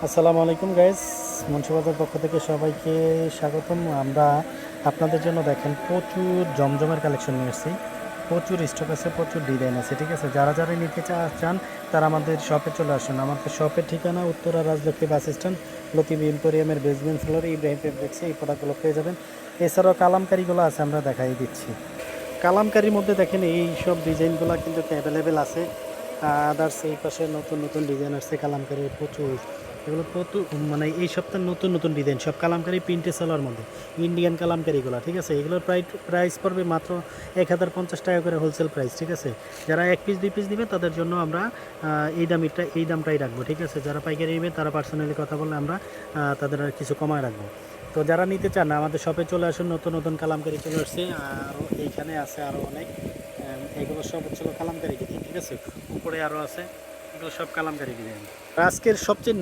আসসালামু আলাইকুম গাইস, মুন্সিবাজার পক্ষ থেকে সবাইকে স্বাগতম। আমরা আপনাদের জন্য দেখেন প্রচুর জমজমের কালেকশন নিয়ে এসেছি। প্রচুর স্টক আছে, প্রচুর ডিজাইন আছে। ঠিক আছে, যারা যারা নিতে চান তারা আমাদের শপে চলে আসুন। আমাদের শপের ঠিকানা উত্তরা রাজলক্ষ্মী বাস স্ট্যান্ড, লতিফ এম্পোরিয়ামের বেসমেন্ট ফ্লোরে ইব্রাহিম ফেব্রিক্সে এই প্রোডাক্টগুলো পেয়ে যাবেন। এছাড়াও কালামকারিগুলো আছে, আমরা দেখাই দিচ্ছি। কালামকারির মধ্যে দেখেন এই সব ডিজাইনগুলো কিন্তু অ্যাভেলেবেল আছে। আদার্স এই পাশে নতুন নতুন ডিজাইন আসছে কালামকারির প্রচুর। এগুলো প্রচুর, মানে এই সপ্তাহে নতুন নতুন ডিজাইন সব কালামকারি প্রিন্টে সেলার মধ্যে ইন্ডিয়ান কালামকারিগুলো। ঠিক আছে, এগুলোর প্রাইস পড়বে মাত্র 1050 টাকা করে হোলসেল প্রাইস। ঠিক আছে, যারা 1 পিস 2 পিস দিবে তাদের জন্য আমরা এই দামটাই রাখবো। ঠিক আছে, যারা পাইকারি নেবে তারা পার্সোনালি কথা বললে আমরা তাদের আর কিছু কমায় রাখবো। তো যারা নিতে চান আমাদের শপে চলে আসুন। নতুন নতুন কালামকারি চলে আসছে, আরও এইখানে আছে আরও অনেক। এগুলো সব হচ্ছিল কালামকারি ডিজাইন। ঠিক আছে, উপরে আরও আছে, এগুলো সব কালামকারি ডিজাইন। আজকের সবচেয়ে